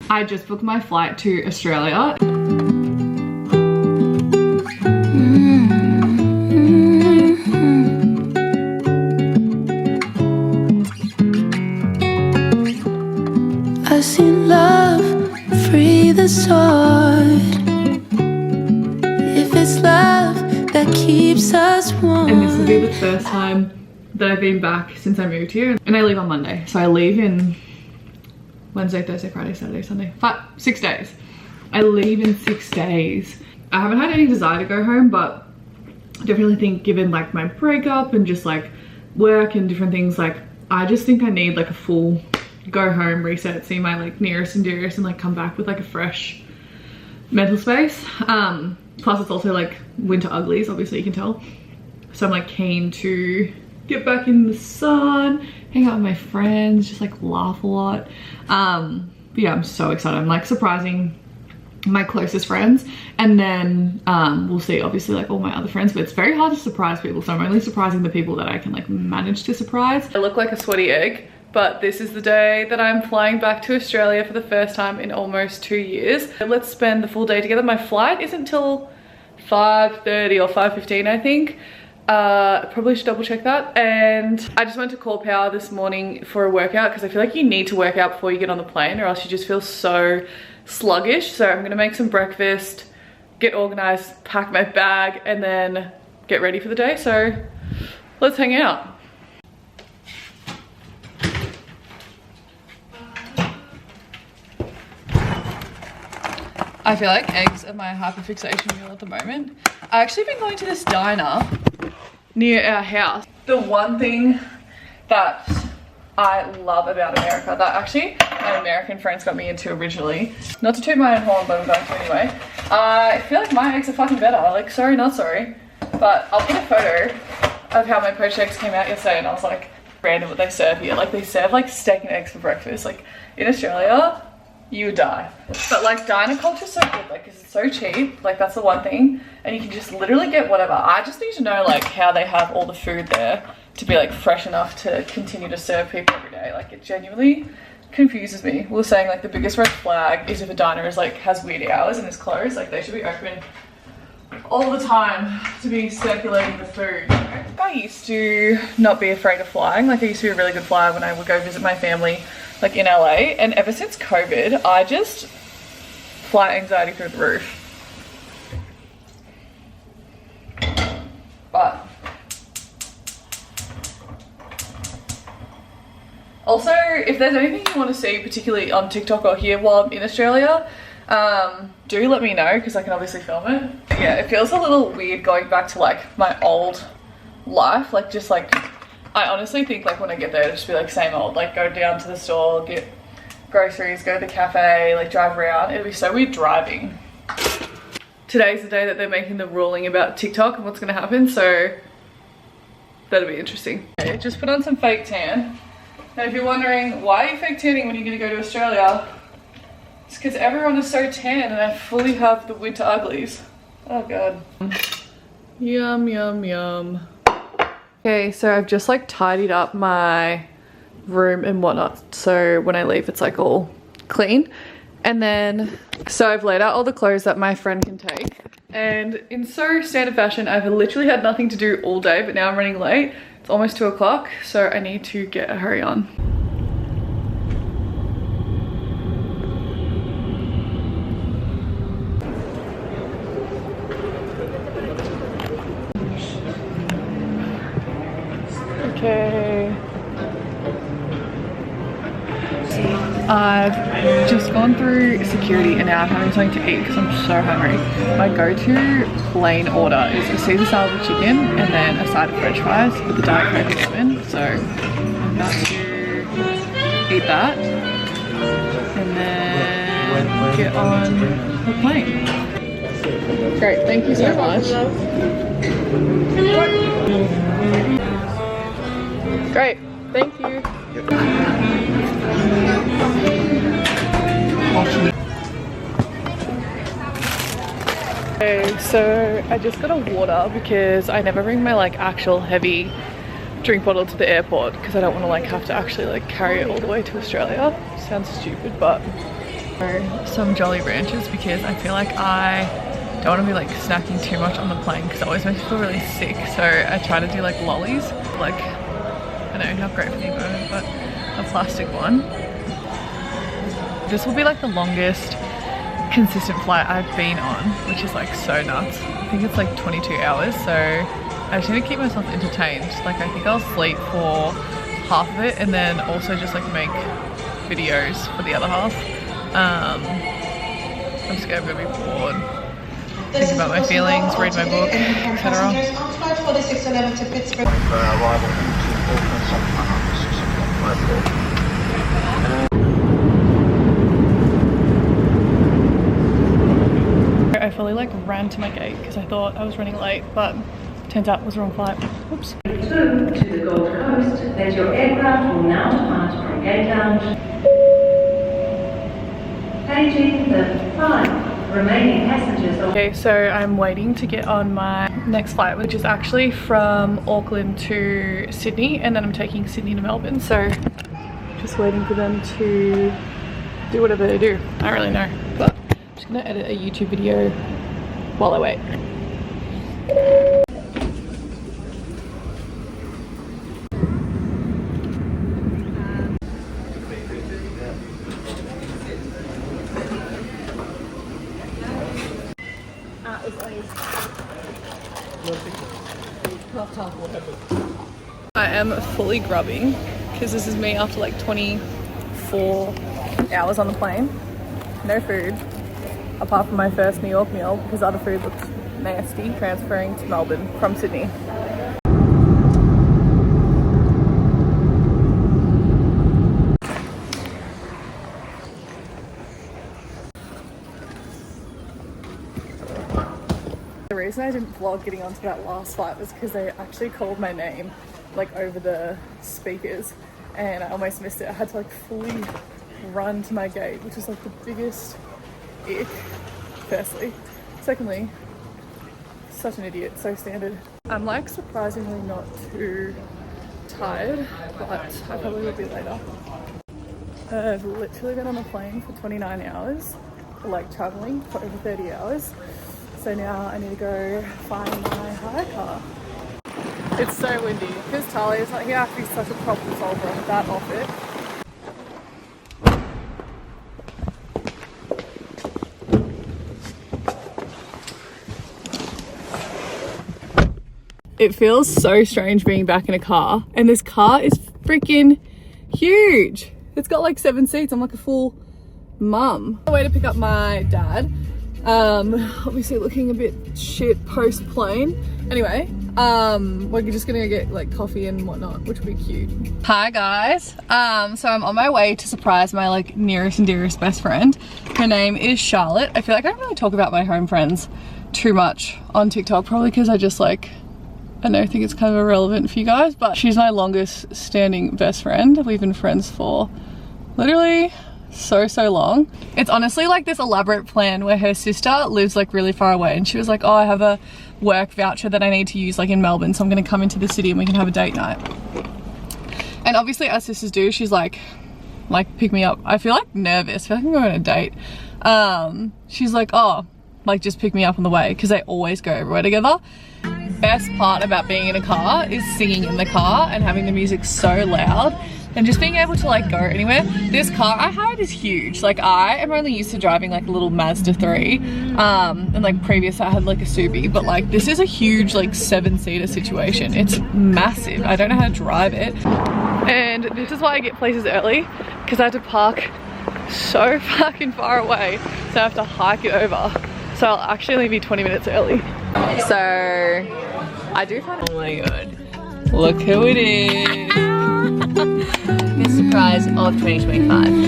I just booked my flight to Australia. I see love free the sword. If it's love that keeps us warm. And this will be the first time that I've been back since I moved here. And I leave on Monday. So I leave in Wednesday, Thursday, Friday, Saturday, Sunday. 6 days. I leave in 6 days. I haven't had any desire to go home, but I definitely think given like my breakup and just like work and different things, like I just think I need like a full go home, reset, see my like nearest and dearest, and like come back with like a fresh mental space. Plus it's also like winter uglies, obviously you can tell. So I'm like keen to get back in the sun, hang out with my friends, just like laugh a lot. But yeah, I'm so excited. I'm like surprising my closest friends, and then we'll see obviously like all my other friends, but it's very hard to surprise people, so I'm only surprising the people that I can like manage to surprise. I look like a sweaty egg, but this is the day that I'm flying back to Australia for the first time in almost 2 years. Let's spend the full day together. My flight isn't till 5:30 or 5:15 I think. Probably should double check that. And I just went to Core Power this morning for a workout because I feel like you need to work out before you get on the plane or else you just feel so sluggish. So I'm gonna make some breakfast, get organized, pack my bag, and then get ready for the day. So let's hang out. I feel like eggs are my hyperfixation meal at the moment. I've actually been going to this diner near our house. The one thing that I love about America, that actually my American friends got me into originally, not to toot my own horn, but I'm going to anyway. I feel like my eggs are fucking better. Like, sorry, not sorry. But I'll put a photo of how my poached eggs came out yesterday, and I was like, random what they serve here. Like, they serve like steak and eggs for breakfast. Like, in Australia, you would die. But like diner culture's so good, like 'cause it's so cheap, like that's the one thing, and you can just literally get whatever. I just need to know like how they have all the food there to be like fresh enough to continue to serve people every day. Like it genuinely confuses me. We were saying like the biggest red flag is if a diner is like has weird hours and is closed, like they should be open all the time to be circulating the food. I used to not be afraid of flying. Like I used to be a really good flyer when I would go visit my family like in LA, and ever since COVID I just flight anxiety through the roof. But also if there's anything you want to see particularly on TikTok or here while I'm in Australia, do let me know because I can obviously film it. But yeah, it feels a little weird going back to like my old life, like just like I honestly think like when I get there it'll just be like same old, like go down to the store, get groceries, go to the cafe, like drive around. It'll be so weird driving. Today's the day that they're making the ruling about TikTok and what's gonna happen, so that'll be interesting. Okay, just put on some fake tan. Now if you're wondering why are you fake tanning when you're gonna go to Australia, it's because everyone is so tan and I fully have the winter uglies. Oh god. Yum yum yum. Okay, so I've just like tidied up my room and whatnot, so when I leave it's like all clean. And then so I've laid out all the clothes that my friend can take, and in so standard fashion I've literally had nothing to do all day, but now I'm running late. It's almost 2 o'clock, so I need to get a hurry on. Okay. I've just gone through security and now I'm having something to eat because I'm so hungry. My go-to plain order is a Caesar salad with chicken and then a side of french fries with a Diet Coke and lemon. So I'm about to eat that and then get on the plane. Great, thank you so much. Great, thank you. Okay, so I just got a water because I never bring my like actual heavy drink bottle to the airport because I don't want to like have to actually like carry it all the way to Australia. Sounds stupid, but Some Jolly Ranchers because I feel like I don't want to be like snacking too much on the plane because it always makes me feel really sick. So I try to do like lollies, like, I know, not great for the environment, but a plastic one. This will be like the longest consistent flight I've been on, which is like so nuts. I think it's like 22 hours, so I just need to keep myself entertained. Like I think I'll sleep for half of it and then also just like make videos for the other half. I'm just gonna be bored, think about my feelings, read my book, etc. I fully like ran to my gate because I thought I was running late, but turns out it was the wrong flight. Oops. To the Gold Coast, that your aircraft will now depart from gate lounge. Paging the 5 remaining passengers. Okay, so I'm waiting to get on my next flight, which is actually from Auckland to Sydney, and then I'm taking Sydney to Melbourne. So just waiting for them to do whatever they do. I don't really know, but I'm just gonna edit a YouTube video while I wait. I am fully grubbing because this is me after like 24 hours on the plane. No food apart from my first New York meal because other food looked nasty transferring to Melbourne from Sydney. The reason I didn't vlog getting onto that last flight was because they actually called my name like over the speakers and I almost missed it. I had to like fully run to my gate, which is like the biggest ick, firstly. Secondly, such an idiot, so standard. I'm like surprisingly not too tired, but I probably will be later. I've literally been on the plane for 29 hours, like traveling for over 30 hours. So now I need to go find my hire car. It's so windy. Because Tali is not here, I have to be such a problem solver with that outfit. It feels so strange being back in a car, and this car is freaking huge. It's got like 7 seats. I'm like a full mum. On the way to pick up my dad. Obviously looking a bit shit post plane. Anyway, we're just gonna get like coffee and whatnot, which will be cute. Hi guys. So I'm on my way to surprise my like nearest and dearest best friend. Her name is Charlotte. I feel like I don't really talk about my home friends too much on TikTok, probably because I just like, I don't think it's kind of irrelevant for you guys, but she's my longest standing best friend. We've been friends for literally so long. It's honestly like this elaborate plan where her sister lives like really far away and she was like, oh, I have a work voucher that I need to use like in Melbourne, so I'm gonna come into the city and we can have a date night. And obviously as sisters do, she's like pick me up. I feel like nervous, I feel like I'm going on a date. She's like, oh, like just pick me up on the way, because they always go everywhere together. Best part about being in a car is singing in the car and having the music so loud and just being able to like go anywhere. This car I hired is huge. Like I am only used to driving like a little Mazda 3 and like previous I had like a Subi, but like this is a huge like 7-seater situation. It's massive. I don't know how to drive it, and this is why I get places early, because I have to park so fucking far away, so I have to hike it over. So I'll actually only be 20 minutes early. So I do find, oh my god, look who it is. The surprise of 2025.